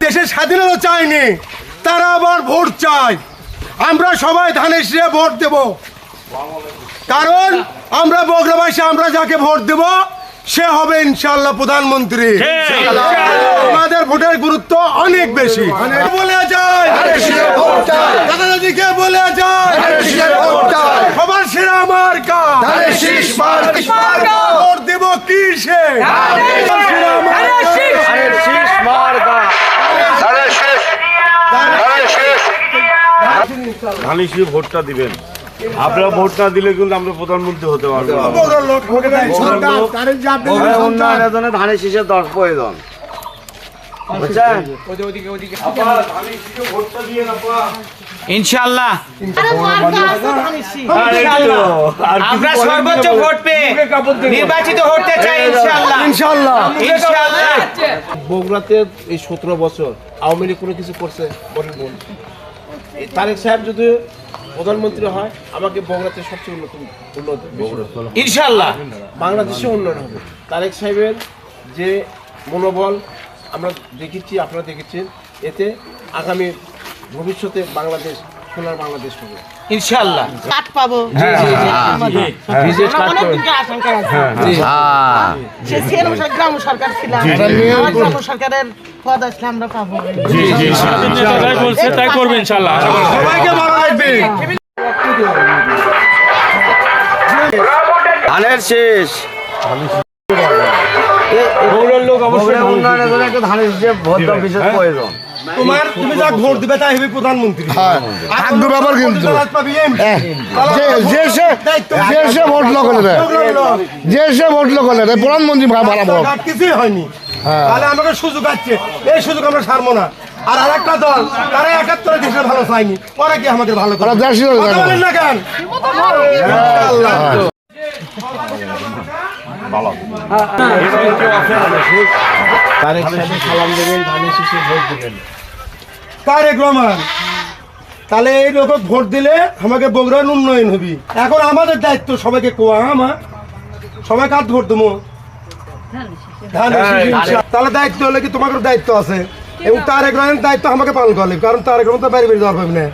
দেশের স্বাধীনতা চাইনি, তারা আবার ভোট চায়। আমরা সবাই ধানের শীষে ভোট দেব, কারণ আমরা বগুড়াবাসী, আমরা যাকে ভোট দেব সে হবে ইনশাআল্লাহ প্রধানমন্ত্রী। আমাদের ভোটের গুরুত্ব অনেক বেশি। বলে যায় দাদা দাদিকে বলে যায় সবার সেরা আমার ভোট দেব কি সে ধানের শীষে ভোটটা দিবেন। আপনারা ভোট না দিলে কিন্তু আমরা প্রধানমন্ত্রী হতে পারবো না। উন্নয়নের জন্য ধানের শীষের দশ প্রয়োজন। ইনশাআল্লাহ আমরা সর্বোচ্চ ভোট পেয়ে নির্বাচিত হতে চাই। ইনশাআল্লাহ ইনশাআল্লাহ ইনশাআল্লাহ। বগুড়াতে এই 17 বছর আওয়ামী লীগ কোনো কিছু করছে বলেন? তারেক সাহেব যদি প্রধানমন্ত্রী হয়, আমাকে বগুড়াতে সবচেয়ে উন্নত ইনশাআল্লাহ বাংলাদেশে উন্নয়ন হবে। তারেক সাহেবের যে মনোবল আমরা দেখেছি, আপনারা দেখেছেন, এতে আগামী ভবিষ্যতে বাংলাদেশ সোনার বাংলাদেশ হবে ইনশাআল্লাহ। কাট পাবো গ্রাম সরকার ছিলাম, গ্রাম সরকারের পদ আসলে আমরা পাবো। তাই করবে ইনশাআল্লাহ। সবাইকে ভালো লাগবে। ধানের শেষ উন্নয়নের জন্য একটা ধানের শীষে ভোট দেওয়া বিশেষ প্রয়োজন। তুমি যা ভোট দিবে তাই হবে প্রধানমন্ত্রী। ব্যাপার কিন্তু যে ভোট করলে প্রধানমন্ত্রী বাড়াবো কিছুই হয়নি, তাহলে আমাকে সুযোগ আছে, এই সুযোগ আমরা ছাড়বো না। আর একটা দল তারা 71 দেশের ভালো চায়নি, ওরা কি আমাদের ভালো করে বলেন না কেন? তারেক সাহেব সালাম দেবেন, ধানের শীষে ভোট দেবেন। তারেক রহমান, তাহলে এই লোক ভোট দিলে আমাকে বগুড়ার উন্নয়ন হবি। এখন আমাদের দায়িত্ব সবাইকে কোয়া, আমার সবাই কাজ ভোট দেবো তাহলে দায়িত্ব হলে কি তোমাদের দায়িত্ব আছে, এবং তারেক রহমানের দায়িত্ব আমাকে পালন করলে, কারণ তারেক রহমান তো বাড়ি বাড়ি যাওয়ার পাবি না।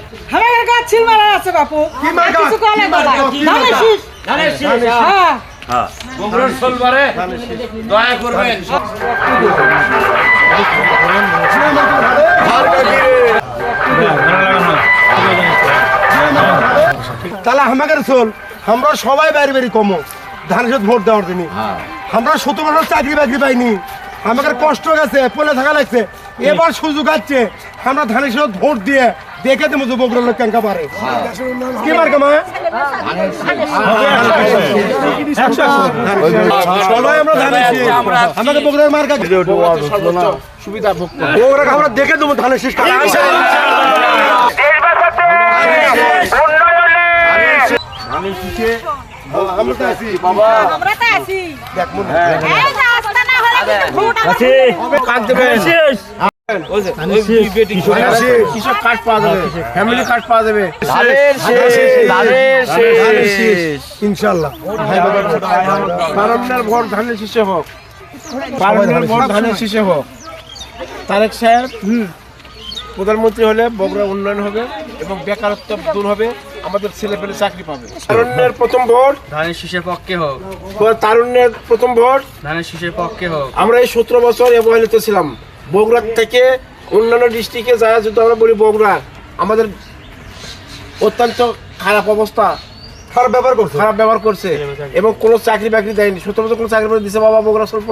তাহলে আমাকে চল, আমরা সবাই বাড়ি বাড়ি কমো ধানের সাথে ভোট দেওয়ার জন্য। আমরা 17 বছর চাকরি বাকরি পাইনি, আমাদের কষ্ট গেছে, পলে থাকা লাগছে, এবার সুযোগ আছে, আমরা ধানের সাথে ভোট দিয়ে দেখে দেবো যে বগুড়ার লোক কেঙ্কা পারে কি মার্কা মা সবাই আমরা ধানের শীষ, আমাদের বগুড়ার মার্কা সুবিধা ভোগ বগুড়াকে আমরা দেখে দেবো ধানের শীষ। আমরা তো আছি বাবা, আমরা তো আছি। কৃষক কার্ড পাওয়া যাবে, ফ্যামিলি কার্ড পাওয়া যাবে ইনশাআল্লাহ। পারনের ভোট ধানের শীষে হোক, পারনের ভোট ধানের শীষে হোক। তারেক সাহেব প্রধানমন্ত্রী হলে বগুড়া উন্নয়ন হবে এবং বেকারত্ব দূর হবে, আমাদের ছেলে পেলে চাকরি পাবে। তারুণ্যের প্রথম ভোট ধানের শীষের পক্ষে হোক, তারুণ্যের প্রথম ভোট ধানের শীষের পক্ষে হোক। আমরা এই 17 বছর অবহেলিত ছিলাম। বগুড়া থেকে অন্যান্য ডিস্ট্রিক্টে যায়, যদি আমরা বলি বগুড়া আমাদের অত্যন্ত খারাপ অবস্থা, খারাপ ব্যবহার করছে এবং কোনো চাকরি বাকরি দেয়নি। 17 বছর কোনো চাকরি বাকরি দিছে বাবা বগুড়া সরল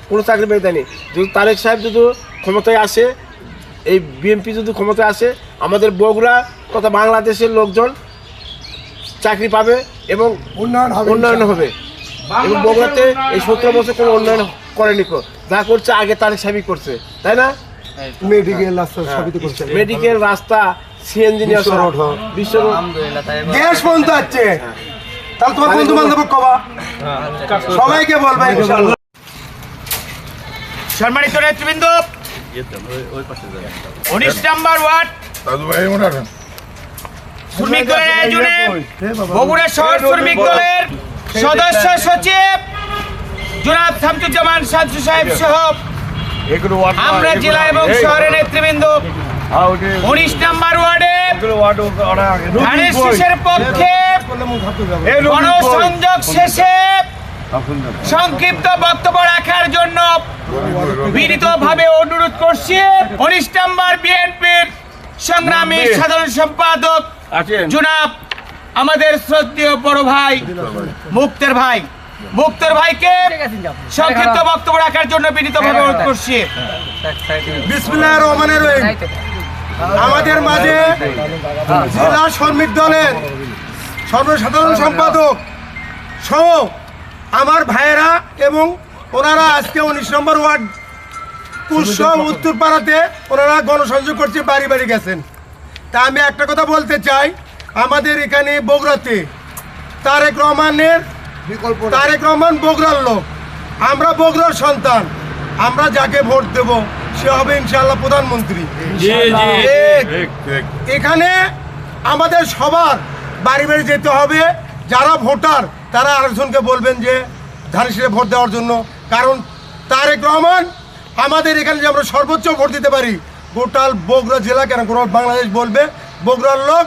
কোনো চাকরি বাকরি দেয়নি। যদি তারেক সাহেব যদি ক্ষমতায় আসে, এই বিএনপি যদি ক্ষমতায় আসে, আমাদের বগুড়া তথা বাংলাদেশের লোকজন চাকরি পাবে এবং উন্নয়ন হবে। এবং বগুড়াতে এই 17 বছর কোনো উন্নয়ন করেনি, যা করছে আগে তারেক সাহেবই করছে, তাই না? মেডিকেল রাস্তা, সিএনজি নিয়ে গ্যাস বন্ধ আছে, তাহলে তোমার বন্ধু বান্ধব কবা সবাইকে বলবে ইনশাআল্লাহ। সম্মানিত নেতৃবৃন্দ, 19 নম্বর ওয়ার্ড শ্রমিক দলের আয়োজনে বগুড়া শহর শ্রমিক দলের সদস্য সচিব জনাব শামসুজ্জামান শামসু সাহেব সহ আমরা জেলা এবং শহরের নেতৃবৃন্দ 19 নম্বর ওয়ার্ডে ধানের শীষের পক্ষে গণসংযোগ শেষে সংক্ষিপ্ত বক্তব্য রাখার জন্য বিনীতভাবে অনুরোধ করছি 19 নম্বর বিএনপির সংগ্রামী সাধারণ সম্পাদক জনাব আমাদের শ্রদ্ধেয় বড় ভাই মুক্তার ভাইকে সংক্ষিপ্ত বক্তব্য রাখার জন্য বিনীতভাবে অনুরোধ করছি। বিসমিল্লাহির রহমানির রহিম। আমাদের মাঝে জেলা শ্রমিক দলের সর্বসাধারণ সম্পাদক সহ আমার ভাইয়েরা এবং ওনারা আজকে 19 নম্বর ওয়ার্ড কুশব উত্তরপাড়াতে ওনারা গণসংযোগ করছে, বাড়ি বাড়ি গেছেন। তা আমি একটা কথা বলতে চাই, আমাদের এখানে বগুড়াতে তারেক রহমান বগুড়ার লোক, আমরা বগুড়ার সন্তান, আমরা যাকে ভোট দেব সে হবে ইনশাআল্লাহ প্রধানমন্ত্রী। এখানে আমাদের সবার বাড়ি বাড়ি যেতে হবে, যারা ভোটার তারা আরেকজনকে বলবেন যে ধানের শীষে ভোট দেওয়ার জন্য, কারণ তারেক রহমান আমাদের এখানে যে আমরা সর্বোচ্চ ভোট দিতে পারি গোটাল বগুড়া জেলা, কেন গোটা বাংলাদেশ বলবে বগুড়ার লোক,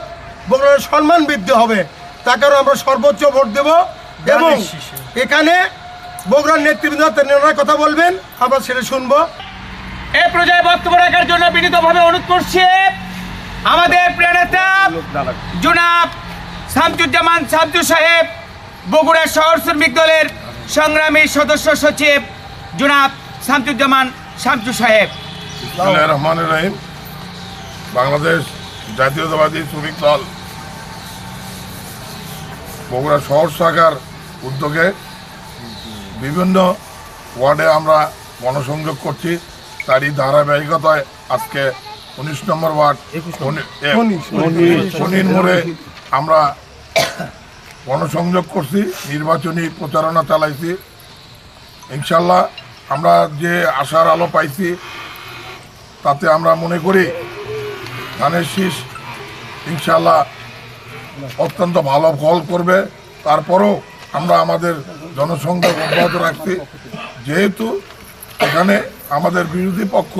বগুড়ার সম্মান বৃদ্ধি হবে, তার কারণে আমরা সর্বোচ্চ ভোট দেব। এবং এখানে বগুড়ার নেতৃবৃন্দ কথা বলবেন, আমরা সেটা শুনবো। এই পর্যায়ে বক্তব্য রাখার জন্য বিনীতভাবে অনুরোধ করছি আমাদের প্রিয় নেতা জনাব শামসুজ্জামান শামসু সাহেব, বগুড়া শহর শ্রমিক দলের সংগ্রামী সদস্য সচিব জনাব শামসুজ্জামান শামসু সাহেব। বিসমিল্লাহির রহমানির রহিম। বাংলাদেশ জাতীয়তাবাদী শ্রমিক দল বগুড়া শহর শাখার উদ্যোগে বিভিন্ন ওয়ার্ডে আমরা গণসংযোগ করছি। তারই ধারাবাহিকতায় আজকে 19 নম্বর ওয়ার্ড শনির মোড়ে আমরা গণসংযোগ করছি, নির্বাচনী প্রচারণা চালাইছি। ইনশাল্লাহ আমরা যে আশার আলো পাইছি তাতে আমরা মনে করি ধানের শীষ ইনশাল্লাহ অত্যন্ত ভালো ফল করবে। তারপরও আমরা আমাদের জনসংযোগ অব্যাহত রাখছি, যেহেতু এখানে আমাদের বিরোধী পক্ষ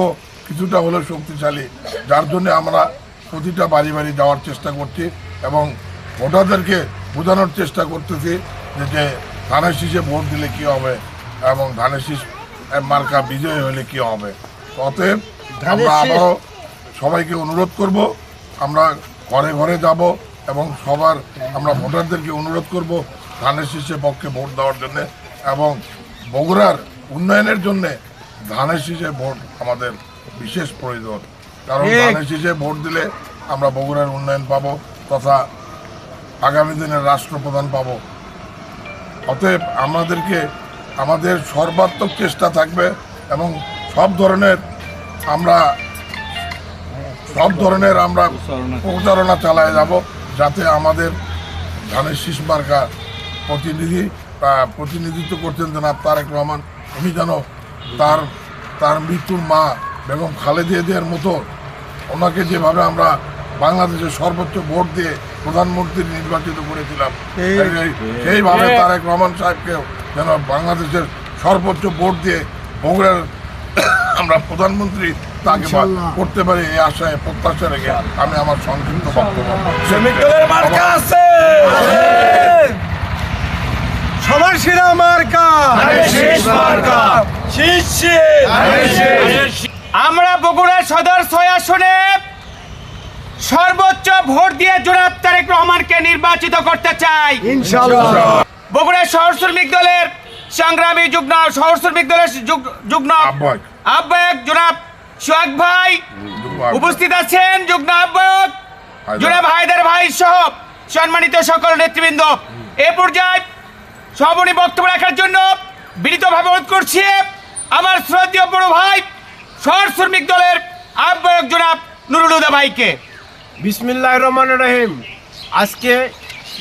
কিছুটা হলেও শক্তিশালী, যার জন্য আমরা প্রতিটা বাড়ি বাড়ি যাওয়ার চেষ্টা করছি এবং ভোটারদেরকে বোঝানোর চেষ্টা করতেছি যে ধানের শীষে ভোট দিলে কী হবে এবং ধানের শীষ মার্কা বিজয় হলে কী হবে। অতএব আমরা আবারও সবাইকে অনুরোধ করব, আমরা ঘরে ঘরে যাব এবং সবার আমরা ভোটারদেরকে অনুরোধ করব ধানের শীষের পক্ষে ভোট দেওয়ার জন্যে এবং বগুড়ার উন্নয়নের জন্যে ধানের শীষে ভোট আমাদের বিশেষ প্রয়োজন। কারণ ধানের শীষে ভোট দিলে আমরা বগুড়ার উন্নয়ন পাবো তথা আগামী দিনের রাষ্ট্রপ্রধান পাবো। অতএব আমাদের সর্বাত্মক চেষ্টা থাকবে এবং সব ধরনের আমরা প্রচারণা চালায় যাব, যাতে আমাদের ধানের শীষ মার্কা প্রতিনিধিত্ব করছেন জনাব তারেক রহমান, উনি যেন তার মৃত্যুর মা বেগম খালেদা জিয়ার মতো ওনাকে যেভাবে আমরা বাংলাদেশের সর্বোচ্চ ভোট দিয়ে প্রধানমন্ত্রী নির্বাচিত করেছিলাম, সেইভাবে তারেক রহমান সাহেবকেও যেন বাংলাদেশের সর্বোচ্চ ভোট দিয়ে বগুড়ার আমরা প্রধানমন্ত্রী তাকে করতে পারি, এই আশায় প্রত্যাশা রেখে আমি আমার সংক্ষিপ্ত বক্তব্য। সবার সেরা মার্কা আমরা বগুড়া সদর 6 আসনে সর্বোচ্চ ভোট দিয়ে জনাব তারেক রহমানকে নির্বাচিত করতে চাই ইনশাআল্লাহ। বগুড়া শহর শ্রমিক দলের সংগ্রামী শহর শ্রমিক দলের যুগ্ম আহ্বায়ক জনাব সোহাগ ভাই উপস্থিত আছেন, যুগ্ম আহ্বায়ক জনাব হায়দার ভাই সহ সম্মানিত সকল নেতৃবৃন্দ। এ পর্যায়ে সভাপতি বক্তব্য রাখার জন্য বিনীতভাবে অনুরোধ করছি আমার শ্রদ্ধেয় বড় ভাই শহর শ্রমিক দলের আহ্বায়ক জনাব নুরুল হুদা ভাইকে। বিসমিল্লাহির রহমানির রহিম। আজকে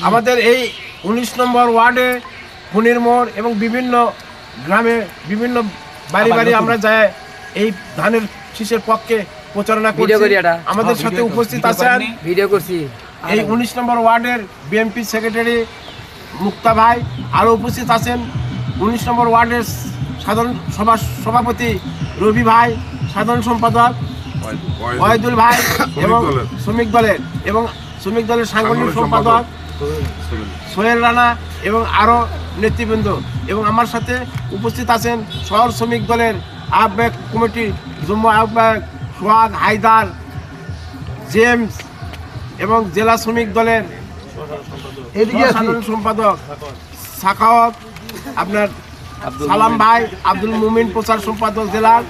আমাদের এই 19 নম্বর ওয়ার্ডে খুনির মোড় এবং বিভিন্ন গ্রামে বিভিন্ন বাড়ি বাড়ি আমরা যাই এই ধানের শীষের পক্ষে প্রচারণা করছি। আমাদের সাথে উপস্থিত আছেন এই 19 নম্বর ওয়ার্ডের বিএনপি সেক্রেটারি মুক্তা ভাই, আরও উপস্থিত আছেন 19 নম্বর ওয়ার্ডের সাধারণ সভাপতি রবি ভাই, সাধারণ সম্পাদক ওয়াহিদুল ভাই এবং শ্রমিক দলের সাংগঠনিক সম্পাদক সোহেল রানা এবং আরও নেতৃবৃন্দ, এবং আমার সাথে উপস্থিত আছেন শহর শ্রমিক দলের আহ্বায়ক কমিটি যুগ্ম আহ্বায়ক সোহাগ হায়দার, জেমস, এবং জেলা শ্রমিক দলের সাধারণ সম্পাদক সাখাওয়াত, আপনার সালাম ভাই, আব্দুল মুমিন প্রচার সম্পাদক জেলার,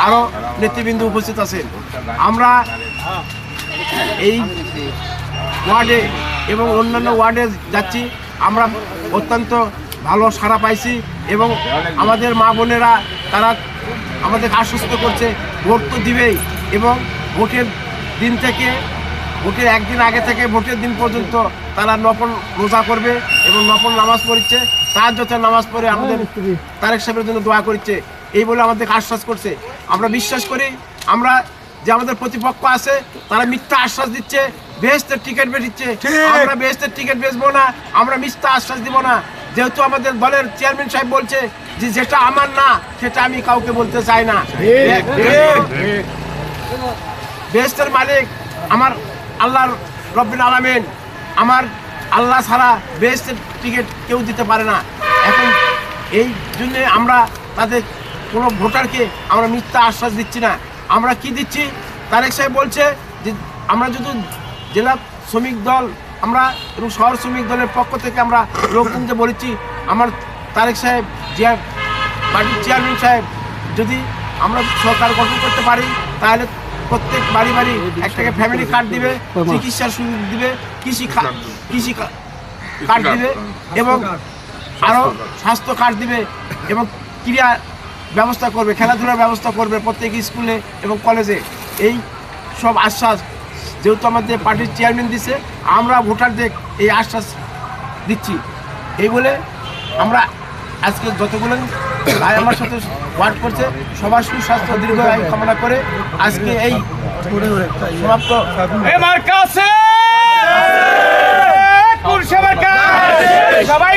আরও নেতৃবৃন্দ উপস্থিত আছেন। আমরা এই ওয়ার্ডে এবং অন্যান্য ওয়ার্ডে যাচ্ছি, আমরা অত্যন্ত ভালো সাড়া পাইছি এবং আমাদের মা বোনেরা তারা আমাদের আশ্বস্ত করছে ভোট তো দিবেই, এবং ভোটের দিন থেকে, ভোটের একদিন আগে থেকে ভোটের দিন পর্যন্ত তারা নফল রোজা করবে এবং নফল নামাজ পড়ছে, তার যত নামাজ পড়ে আমাদের তারেক সাহেবের জন্য দোয়া করছে, এই বলে আমাদের আশ্বাস করছে। আমরা বিশ্বাস করি আমরা যে আমাদের প্রতিপক্ষ আছে তারা মিথ্যা আশ্বাস দিচ্ছে, বেহেশতের টিকিট বেচছে, আমরা বেহেশতের টিকিট বেচবো না, আমরা মিথ্যা আশ্বাস দিব না। যেহেতু আমাদের দলের চেয়ারম্যান সাহেব বলছে যে যেটা আমার না সেটা আমি কাউকে বলতে চাই না, বেহেশতের মালিক আমার আল্লাহ রব্বুল আলামিন, আমার আল্লাহ ছাড়া বেহেশতের টিকিট কেউ দিতে পারে না। এখন এই জন্য আমরা তাদের কোনো ভোটারকে আমরা মিথ্যা আশ্বাস দিচ্ছি না। আমরা কি দিচ্ছি, তারেক সাহেব বলছে যে আমরা যদি জেলা শ্রমিক দল আমরা এবং শহর শ্রমিক দলের পক্ষ থেকে আমরা লোক কিনতে বলেছি, আমার তারেক সাহেব যে পার্টির চেয়ারম্যান সাহেব যদি আমরা সরকার গঠন করতে পারি তাহলে প্রত্যেক বাড়ি বাড়ি একটা ফ্যামিলি কার্ড দিবে, চিকিৎসার সুযোগ দিবে, কৃষি কার্ড দিবে এবং আরও স্বাস্থ্য কার্ড দিবে এবং ক্রীড়া ব্যবস্থা করবে, খেলাধুলার ব্যবস্থা করবে প্রত্যেক স্কুলে এবং কলেজে। এই সব আশ্বাস যেহেতু আমাদের পার্টির চেয়ারম্যান দিচ্ছে, আমরা ভোটারদের এই আশ্বাস দিচ্ছি। এই বলে আমরা আজকে যতগুলো ভাই আমার সাথে ওয়ার্ক করছে সবার সুস্বাস্থ্য দীর্ঘায়ু কামনা করে আজকে এই সমাপ্ত। সবাই